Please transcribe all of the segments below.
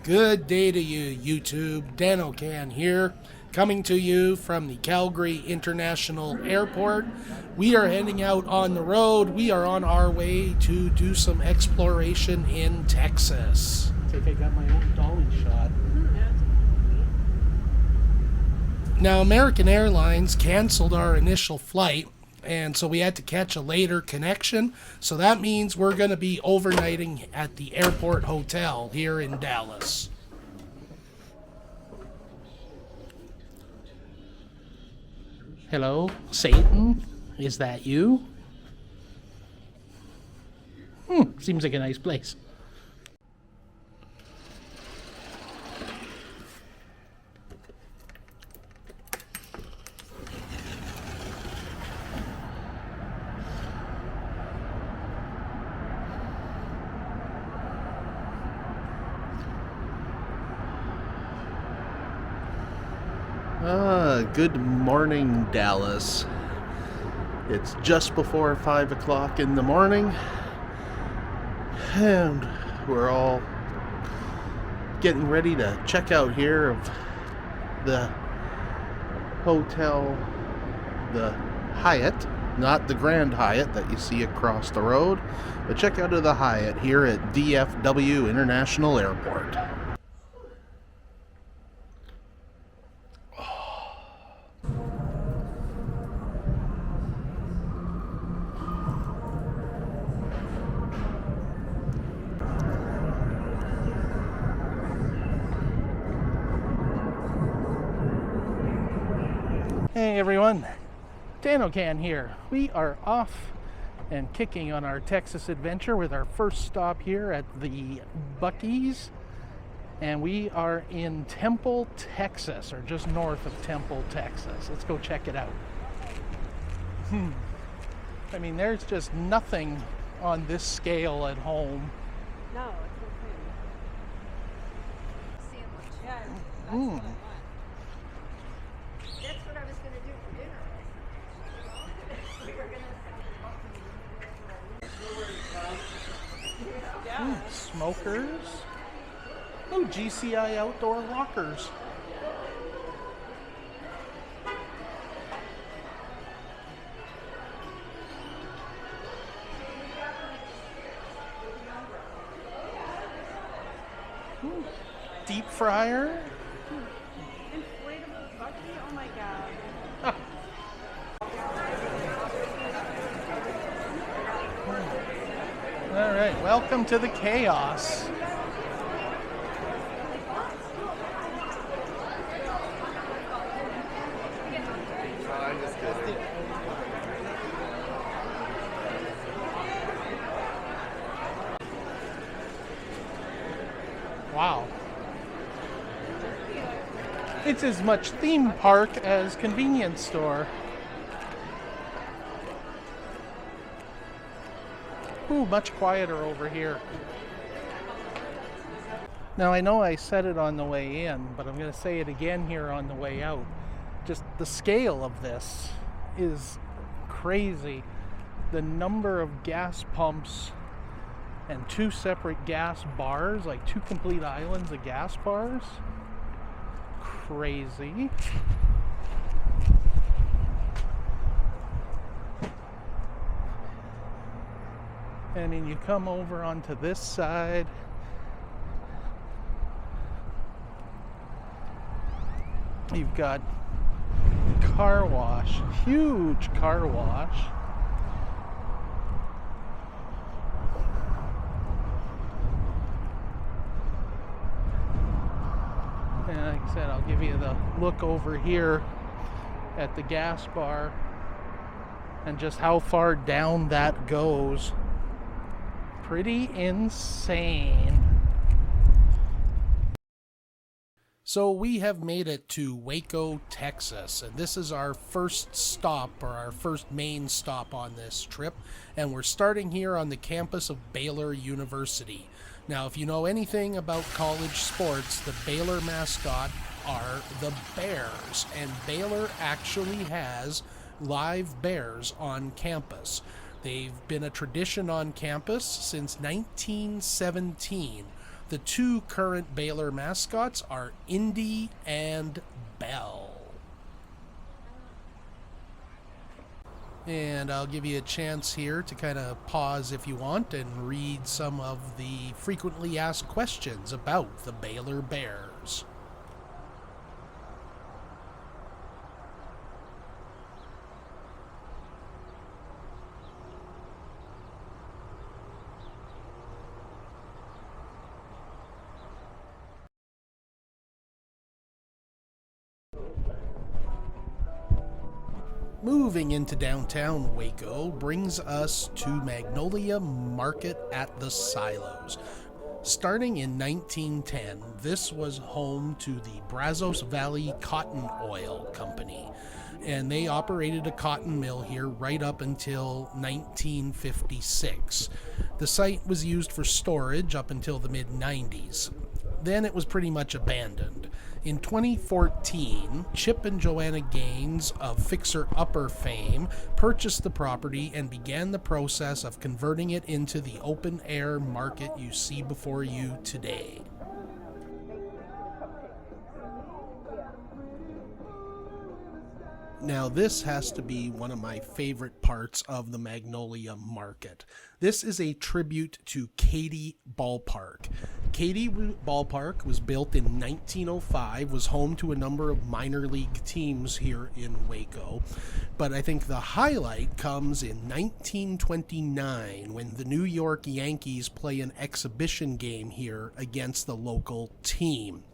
Good day to you, YouTube. DroneOCan here, coming to you from the Calgary International Airport. We are heading out on the road. We are on our way to do some exploration in Texas. I think I got my own dolly shot. Now, American Airlines canceled our initial flight, and so we had to catch a later connection. So that means we're going to be overnighting at the airport hotel here in Dallas. Hello, Satan? Is that you? Seems like a nice place. Good morning, Dallas. It's just before 5 o'clock in the morning, and we're all getting ready to check out here of the hotel, the Hyatt, not the Grand Hyatt that you see across the road, but check out of the Hyatt here at DFW International Airport. Hey everyone, DroneOCan here. We are off and kicking on our Texas adventure with our first stop here at the Buc-ee's, and we are in Temple, Texas, or just north of Temple, Texas. Let's go check it out. I mean, there's just nothing on this scale at home. No, it's okay. Sandwich. Yeah, that's what I want. That's what I was going to do for dinner. We were going to Smokers. Oh, GCI outdoor lockers. Deep fryer. Inflatable Buc-ee? Oh my god. All right, welcome to the chaos. Wow. It's as much theme park as convenience store. Ooh, much quieter over here. Now I know I said it on the way in, but I'm going to say it again here on the way out. Just the scale of this is crazy. The number of gas pumps and two separate gas bars, like two complete islands of gas bars. Crazy. And then you come over onto this side. You've got car wash, huge car wash. And like I said, I'll give you the look over here at the gas bar and just how far down that goes. Pretty insane. So we have made it to Waco, Texas, and this is our first stop, or our first main stop on this trip, and we're starting here on the campus of Baylor University. Now, if you know anything about college sports, the Baylor mascot are the Bears, and Baylor actually has live bears on campus. They've been a tradition on campus since 1917. The two current Baylor mascots are Indy and Bell. And I'll give you a chance here to kind of pause if you want and read some of the frequently asked questions about the Baylor Bears. Moving into downtown Waco brings us to Magnolia Market at the Silos. Starting in 1910, this was home to the Brazos Valley Cotton Oil Company, and they operated a cotton mill here right up until 1956. The site was used for storage up until the mid-90s. Then it was pretty much abandoned. In 2014, Chip and Joanna Gaines of Fixer Upper fame purchased the property and began the process of converting it into the open-air market you see before you today. Now, this has to be one of my favorite parts of the Magnolia Market. This is a tribute to Katy Ballpark. Katy Ballpark was built in 1905, was home to a number of minor league teams here in Waco. But I think the highlight comes in 1929 when the New York Yankees play an exhibition game here against the local team.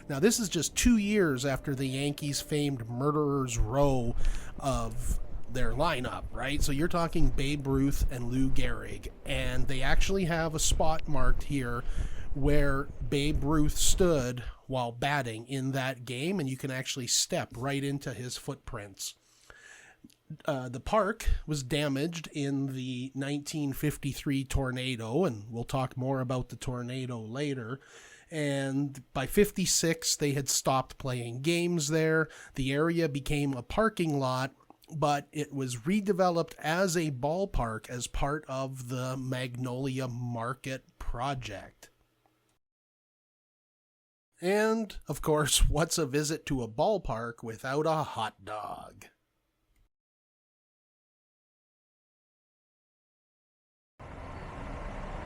Now, this is just 2 years after the Yankees' famed Murderers Row of their lineup, right? So you're talking Babe Ruth and Lou Gehrig, and they actually have a spot marked here where Babe Ruth stood while batting in that game, and you can actually step right into his footprints. The park was damaged in the 1953 tornado, and we'll talk more about the tornado later. And by 56, they had stopped playing games there. The area became a parking lot, but it was redeveloped as a ballpark as part of the Magnolia Market project. And, of course, what's a visit to a ballpark without a hot dog?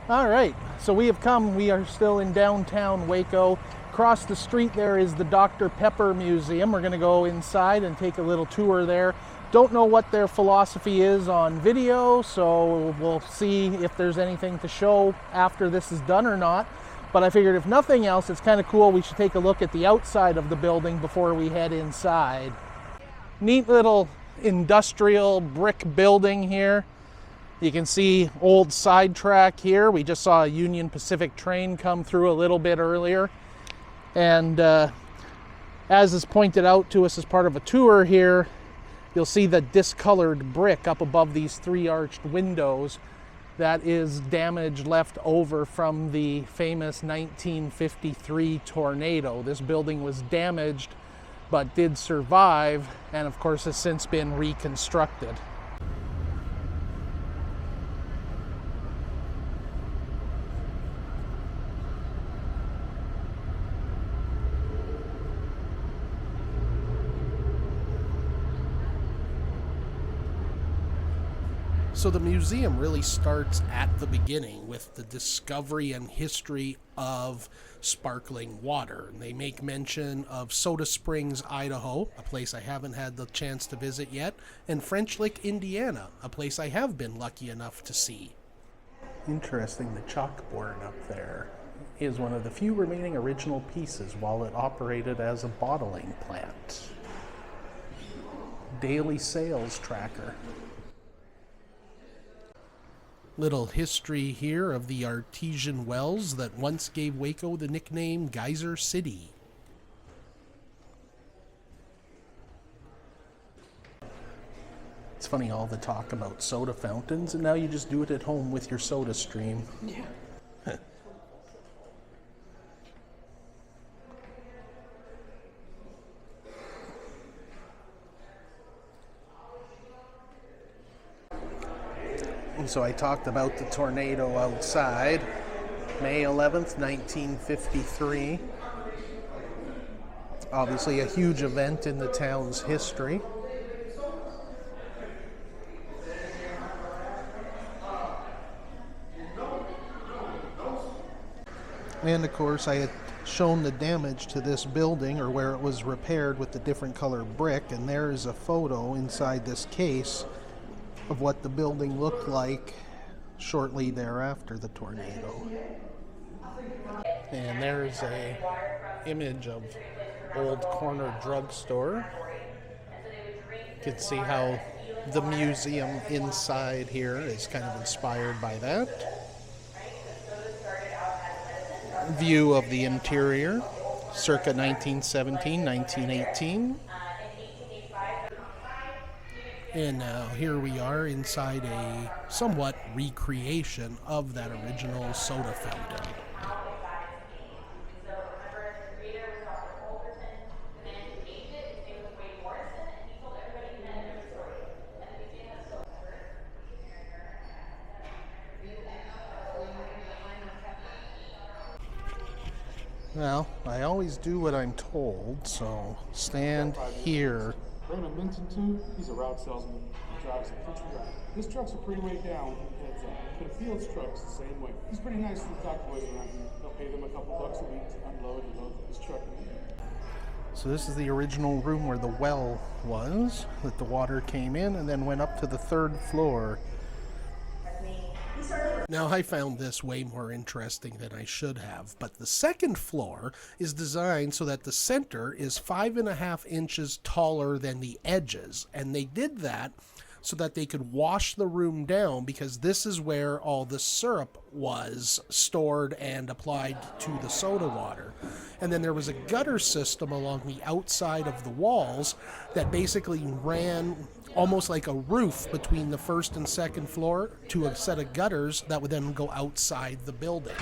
All right, so we are still in downtown Waco. Across the street there is the Dr. Pepper Museum. We're gonna go inside and take a little tour there. Don't know what their philosophy is on video, so we'll see if there's anything to show after this is done or not. But I figured if nothing else, it's kind of cool. We should take a look at the outside of the building before we head inside. Neat little industrial brick building here. You can see old sidetrack here. We just saw a Union Pacific train come through a little bit earlier. And as is pointed out to us as part of a tour here, you'll see the discolored brick up above these 3 arched windows. That is damage left over from the famous 1953 tornado. This building was damaged, but did survive, and of course has since been reconstructed. So the museum really starts at the beginning with the discovery and history of sparkling water. They make mention of Soda Springs, Idaho, a place I haven't had the chance to visit yet, and French Lick, Indiana, a place I have been lucky enough to see. Interesting, the chalkboard up there is one of the few remaining original pieces while it operated as a bottling plant. Daily sales tracker. Little history here of the artesian wells that once gave Waco the nickname Geyser City. It's funny, all the talk about soda fountains, and now you just do it at home with your soda stream. Yeah. So I talked about the tornado outside. May 11th, 1953. Obviously a huge event in the town's history. And of course I had shown the damage to this building, or where it was repaired, with the different color brick, and there is a photo inside this case of what the building looked like shortly thereafter the tornado. And there's a image of old corner drugstore. You can see how the museum inside here is kind of inspired by that. View of the interior, circa 1917, 1918. And now here we are inside a somewhat recreation of that original soda fountain. Well, I always do what I'm told, so stand here. Raymond Minton, too, he's a route salesman. He drives a country route. His trucks are pretty way down, heads up. But Field's truck's the same way. He's pretty nice to the dock boys around here. They'll pay them a couple bucks a week to unload and load his truck. So this is the original room where the well was, that the water came in and then went up to the third floor. Now, I found this way more interesting than I should have, but the second floor is designed so that the center is 5.5 inches taller than the edges, and they did that so that they could wash the room down, because this is where all the syrup was stored and applied to the soda water. And then there was a gutter system along the outside of the walls that basically ran almost like a roof between the first and second floor to a set of gutters that would then go outside the building.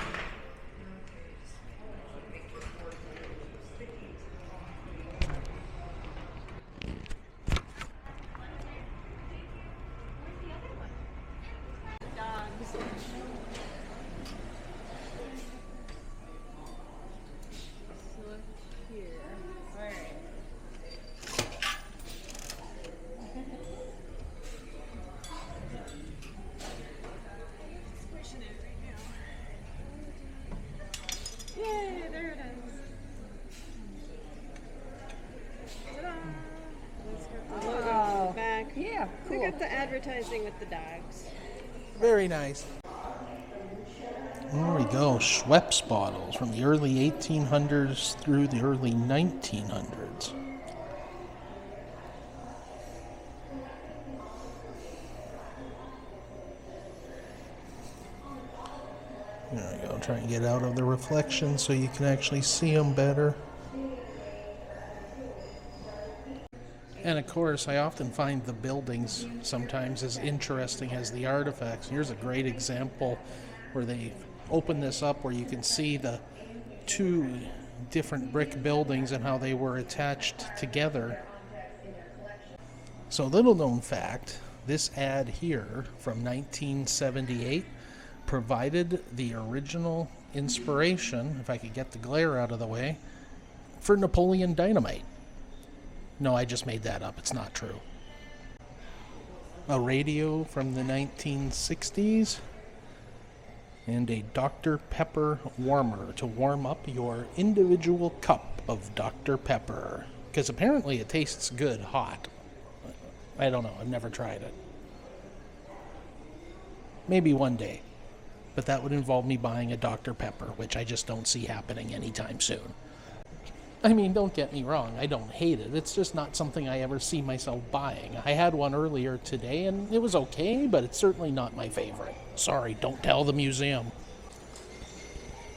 Yay, there it is. Ta-da! Let's get the logo on the back. Yeah, cool. Look at the advertising with the dogs. Very nice. There we go, Schweppes bottles from the early 1800s through the early 1900s. There we go, try and get out of the reflection so you can actually see them better. And of course, I often find the buildings sometimes as interesting as the artifacts. Here's a great example where they open this up where you can see the two different brick buildings and how they were attached together. So, little known fact, this ad here from 1978 provided the original inspiration, if I could get the glare out of the way, for Napoleon Dynamite. No, I just made that up. It's not true. A radio from the 1960s and a Dr. Pepper warmer to warm up your individual cup of Dr. Pepper. Because apparently it tastes good hot. I don't know. I've never tried it. Maybe one day. But that would involve me buying a Dr. Pepper, which I just don't see happening anytime soon. I mean, don't get me wrong, I don't hate it. It's just not something I ever see myself buying. I had one earlier today, and it was okay, but it's certainly not my favorite. Sorry, don't tell the museum.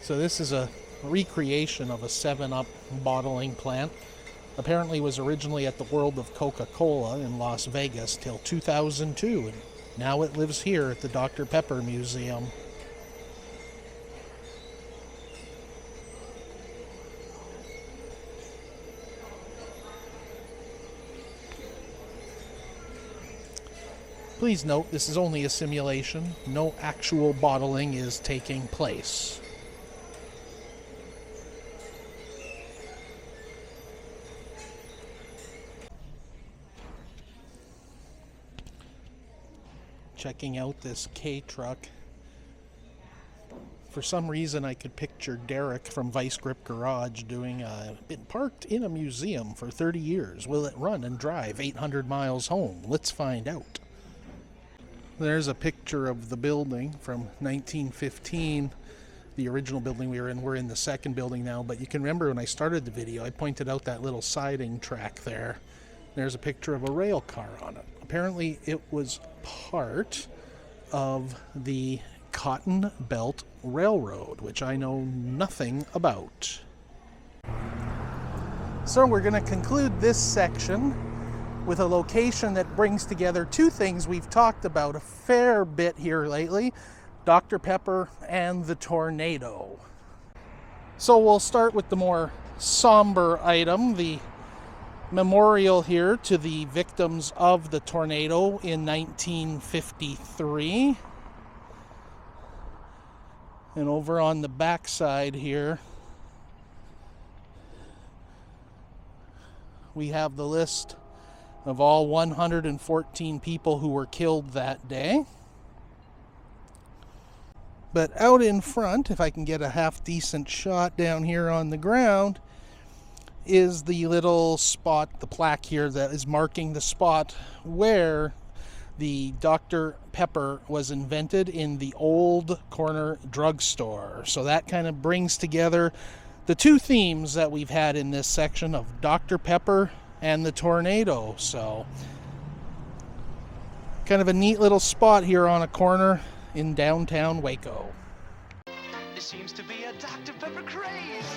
So this is a recreation of a 7-Up bottling plant. Apparently was originally at the World of Coca-Cola in Las Vegas till 2002, and now it lives here at the Dr. Pepper Museum. Please note, this is only a simulation. No actual bottling is taking place. checking out this K truck. For some reason, I could picture Derek from Vice Grip Garage doing been parked in a museum for 30 years. Will it run and drive 800 miles home? Let's find out. There's a picture of the building from 1915. The original building we were in. We're in the second building now, but you can remember when I started the video, I pointed out that little siding track there. There's a picture of a rail car on it. Apparently it was part of the Cotton Belt Railroad, which I know nothing about. So we're going to conclude this section with a location that brings together two things we've talked about a fair bit here lately: Dr. Pepper and the tornado. So we'll start with the more somber item, the memorial here to the victims of the tornado in 1953. And over on the back side here, we have the list of all 114 people who were killed that day. But out in front, if I can get a half decent shot down here on the ground, is the little spot, the plaque here that is marking the spot where the Dr. Pepper was invented in the old corner drugstore. So that kind of brings together the two themes that we've had in this section of Dr. Pepper and the tornado. So kind of a neat little spot here on a corner in downtown Waco. It seems to be a Dr. Pepper craze.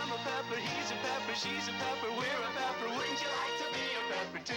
I'm a pepper, he's a pepper, she's a pepper, we're a pepper. Wouldn't you like to be a pepper too?